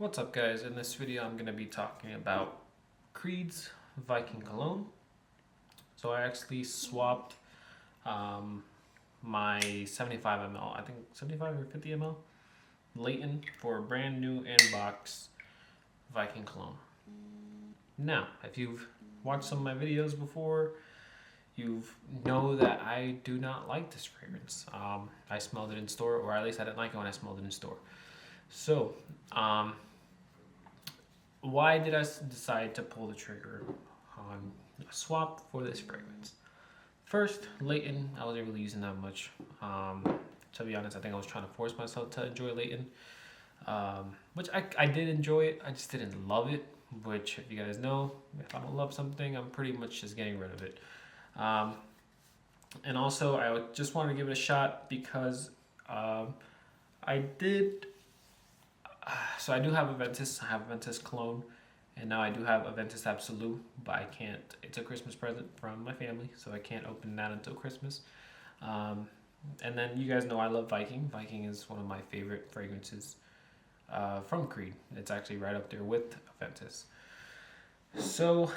What's up, guys? In this video I'm going to be talking about Creed's Viking Cologne. So I actually swapped my 75 ml, I think 75 or 50 ml Layton for a brand new in-box Viking Cologne. Now, if you've watched some of my videos before, you know that I do not like this fragrance. I smelled it in store, or at least I didn't like it when I smelled it in store. So, why did I decide to pull the trigger on a swap for this fragrance? First, Layton, I wasn't really using that much. To be honest, I think I was trying to force myself to enjoy Layton, which I did enjoy it. I just didn't love it, which, if you guys know, if I don't love something, I'm pretty much just getting rid of it. And also, I just wanted to give it a shot because I did. So I do have Aventus. I have Aventus Cologne, and now I do have Aventus Absolute, but I can't. It's a Christmas present from my family, so I can't open that until Christmas. And then you guys know I love Viking. Viking is one of my favorite fragrances from Creed. It's actually right up there with Aventus. So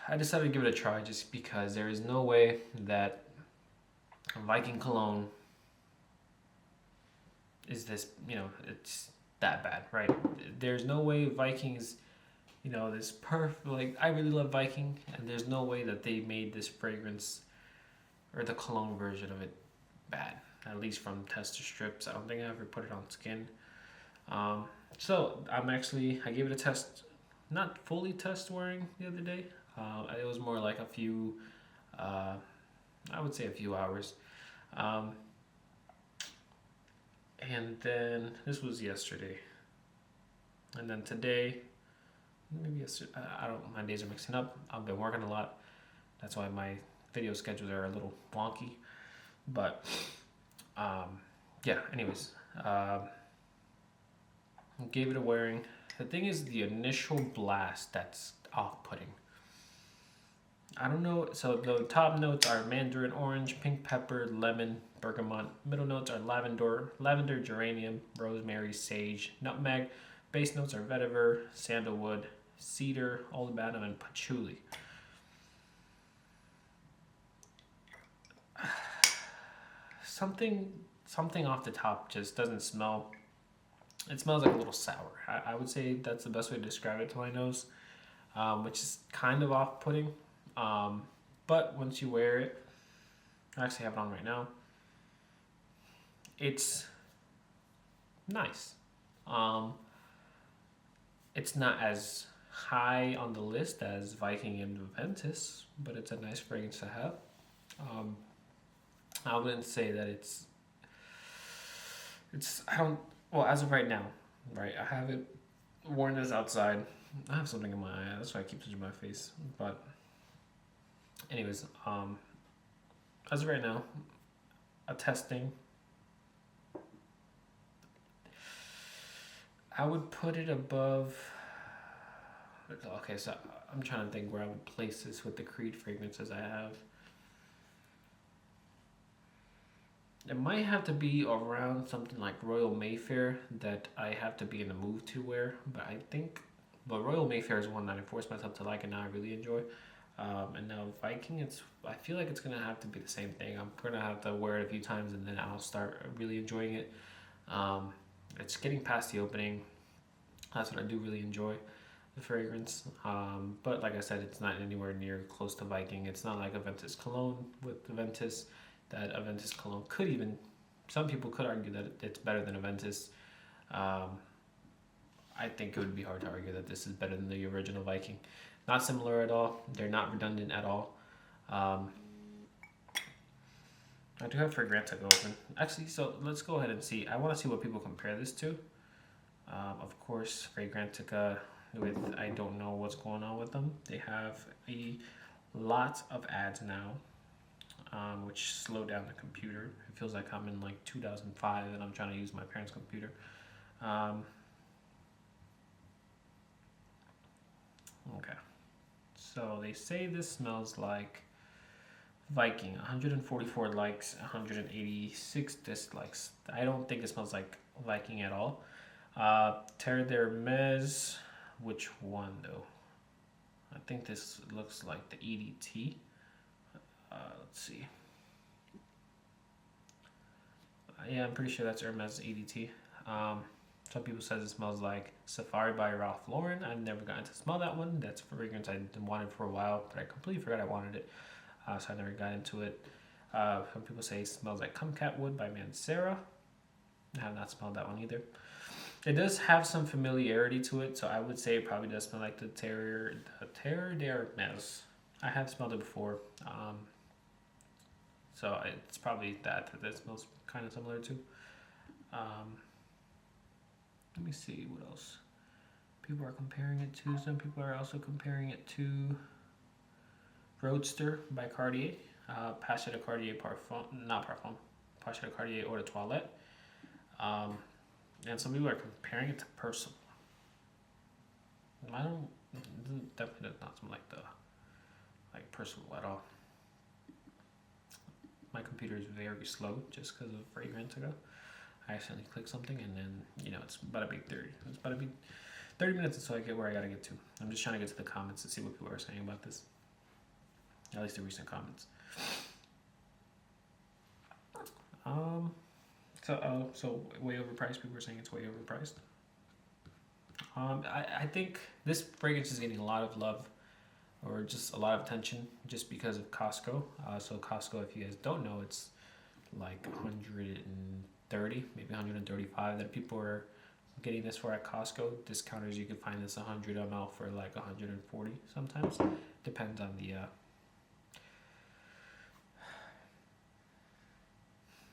I decided to give it a try just because there is no way that Viking Cologne is this, it's that bad, right? There's no way Viking is, this perfect, like, I really love Viking, and there's no way that they made this fragrance or the cologne version of it bad, at least from tester strips. I don't think I ever put it on skin. So I gave it a test, not fully test wearing the other day. It was more like a few, I would say a few hours. And then this was yesterday. And then today, maybe yesterday, I don't, my days are mixing up. I've been working a lot. That's why my video schedules are a little wonky. But, yeah, anyways, gave it a wearing. The thing is the initial blast that's off-putting. I don't know. So the top notes are mandarin orange, pink pepper, lemon, bergamot. Middle notes are lavender, geranium, rosemary, sage, nutmeg. Base notes are vetiver, sandalwood, cedar, olibanum, and patchouli. Something off the top just doesn't smell. It smells like a little sour. I would say that's the best way to describe it to my nose, which is kind of off-putting. But once you wear it, I actually have it on right now. It's nice. It's not as high on the list as Viking and Aventus, but it's a nice fragrance to have. I wouldn't say that as of right now, right? I have it worn this outside. I have something in my eye. That's why I keep touching my face. But anyways, as of right now, a testing, I would put it above. Okay, so I'm trying to think where I would place this with the Creed fragrances I have. It might have to be around something like Royal Mayfair that I have to be in the mood to wear, but Royal Mayfair is one that I forced myself to like and now I really enjoy. And now Viking, I feel like it's gonna have to be the same thing. I'm gonna have to wear it a few times and then I'll start really enjoying it. It's getting past the opening. That's what I do really enjoy, the fragrance. But like I said, it's not anywhere near close to Viking. It's not like Aventus Cologne with Aventus. That Aventus Cologne some people could argue that it's better than Aventus. I think it would be hard to argue that this is better than the original Viking. Not similar at all. They're not redundant at all. I do have Fragrantica open. Actually, so let's go ahead and see. I want to see what people compare this to. Of course, Fragrantica I don't know what's going on with them. They have a lot of ads now, which slowed down the computer. It feels like I'm in like 2005 and I'm trying to use my parents' computer. Okay. So they say this smells like Viking, 144 likes, 186 dislikes. I don't think it smells like Viking at all. Terre d'Hermes. Which one though? I think this looks like the EDT. Let's see. Yeah, I'm pretty sure that's Hermes EDT. Some people says it smells like Safari by Ralph Lauren. I've never gotten to smell that one. That's a fragrance I wanted for a while, but I completely forgot I wanted it, so I never got into it. Some people say it smells like Kumquat Wood by Mancera. I have not smelled that one either. It does have some familiarity to it, so I would say it probably does smell like the Terre d'Hermes. I have smelled it before, so it's probably that smells kind of similar to. Let me see what else. People are comparing it to. Some people are also comparing it to Roadster by Cartier. Pache de Cartier Parfum, not Parfum. Pache de Cartier Eau de Toilette. And some people are comparing it to Percival. I don't. It definitely does not smell like Percival at all. My computer is very slow just because of fragrance ago. I accidentally clicked something and then it's about to be 30. It's about to be 30 minutes until I get where I gotta get to. I'm just trying to get to the comments to see what people are saying about this. At least the recent comments. So way overpriced. People are saying it's way overpriced. I think this fragrance is getting a lot of love, or just a lot of attention, just because of Costco. So Costco, if you guys don't know, it's like 130, maybe 135 that people are getting this for at Costco. Discounters, you can find this 100 ml for like 140 sometimes. Depends on the.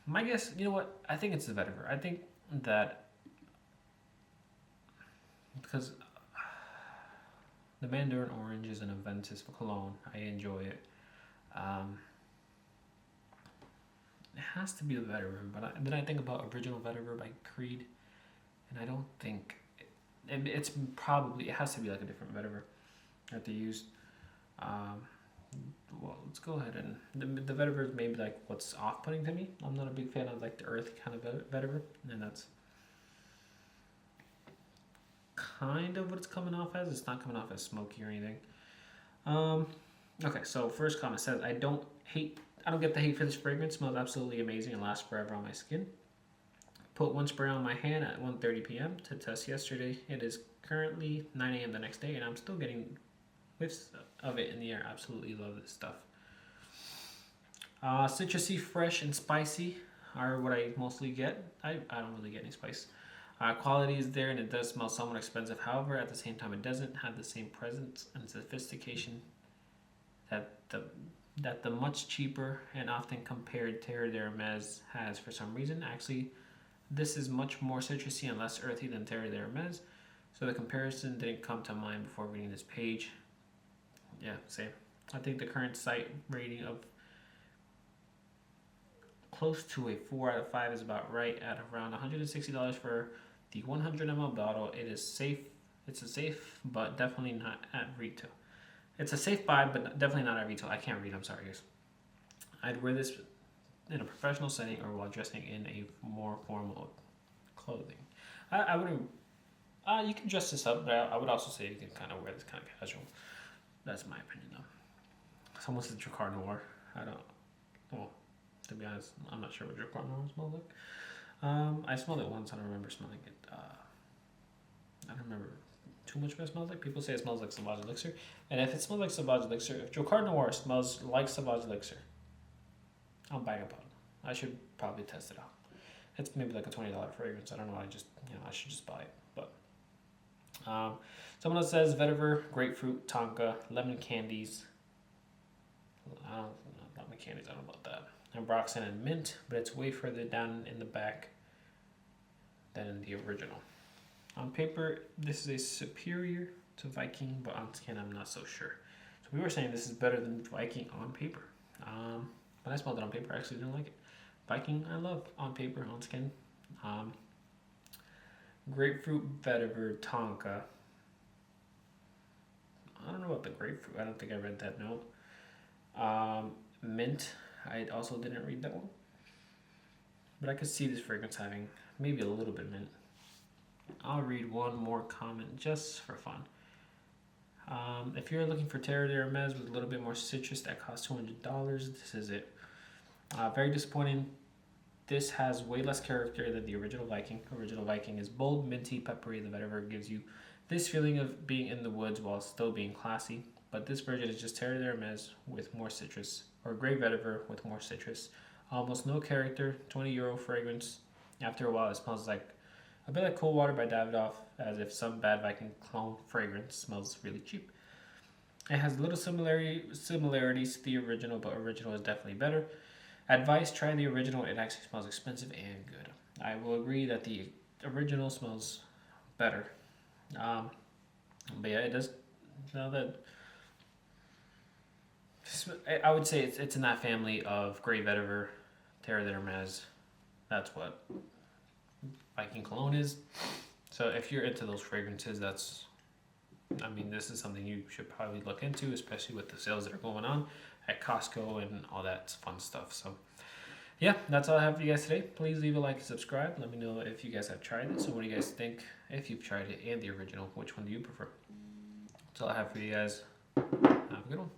My guess, you know what? I think it's the vetiver. I think that because the Mandarin Orange is an Aventus for Cologne, I enjoy it. It has to be the vetiver, but then I think about Original Vetiver by Creed, and I don't think it's probably, it has to be like a different vetiver that they used. Well, let's go ahead and the vetiver is maybe like what's off-putting to me. I'm not a big fan of like the earthy kind of vetiver, and that's kind of what it's coming off as. It's not coming off as smoky or anything. Okay, so first comment says, I don't get the hate for this fragrance. Smells absolutely amazing and lasts forever on my skin. Put one spray on my hand at 1:30 p.m. to test yesterday. It is currently 9 a.m. the next day, and I'm still getting whiffs of it in the air. Absolutely love this stuff. Citrusy, fresh, and spicy are what I mostly get. I don't really get any spice. Quality is there, and it does smell somewhat expensive. However, at the same time, it doesn't have the same presence and sophistication that the much cheaper and often compared Terre d'Hermes has for some reason. Actually, this is much more citrusy and less earthy than Terre d'Hermes, so the comparison didn't come to mind before reading this page. Yeah, same. I think the current site rating of close to a 4 out of 5 is about right at around $160 for the 100 ml bottle. It is safe. It's a safe, but definitely not at retail. It's a safe buy, but definitely not at retail. I can't read. I'm sorry, guys. I'd wear this in a professional setting or while dressing in a more formal clothing. I wouldn't. You can dress this up, but I would also say you can kind of wear this kind of casual. That's my opinion, though. Someone said Drakkar Noir. I don't. Well, to be honest, I'm not sure what Drakkar Noir smells like. I smelled it once. I don't remember smelling it. I don't remember too much what it smells like. People say it smells like Sauvage Elixir, and if it smells like Sauvage Elixir, if Drakkar Noir smells like Sauvage Elixir, I'm buying a bottle. I should probably test it out. It's maybe like a $20 fragrance. I don't know. I should just buy it. But someone else says vetiver, grapefruit, tonka, lemon candies. Lemon candies. I don't know about that. And Broxton and mint, but it's way further down in the back than in the original. On paper, this is a superior to Viking, but on skin, I'm not so sure. So we were saying this is better than Viking on paper. When I smelled it on paper, I actually didn't like it. Viking, I love on paper, on skin. Grapefruit, vetiver, tonka. I don't know about the grapefruit. I don't think I read that note. Mint. I also didn't read that one. But I could see this fragrance having maybe a little bit of mint. I'll read one more comment just for fun. If you're looking for Terre d'Hermes with a little bit more citrus that costs $200, this is it. Very disappointing. This has way less character than the original Viking. Original Viking is bold, minty, peppery. The vetiver gives you this feeling of being in the woods while still being classy. But this version is just Terre d'Hermes with more citrus, or Grey Vetiver with more citrus. Almost no character, €20 fragrance. After a while, it smells like a bit like Cold Water by Davidoff, as if some bad Viking clone fragrance smells really cheap. It has little similarities to the original, but original is definitely better. Advice: try the original. It actually smells expensive and good. I will agree that the original smells better. But yeah, it does. Now that I would say it's in that family of Grey Vetiver, Terre d'Hermes. That's what Viking Cologne is. So if you're into those fragrances, this is something you should probably look into, especially with the sales that are going on at Costco and all that fun stuff. So yeah, that's all I have for you guys today. Please leave a like and subscribe. Let me know if you guys have tried it. So what do you guys think? If you've tried it and the original, which one do you prefer? That's all I have for you guys. Have a good one.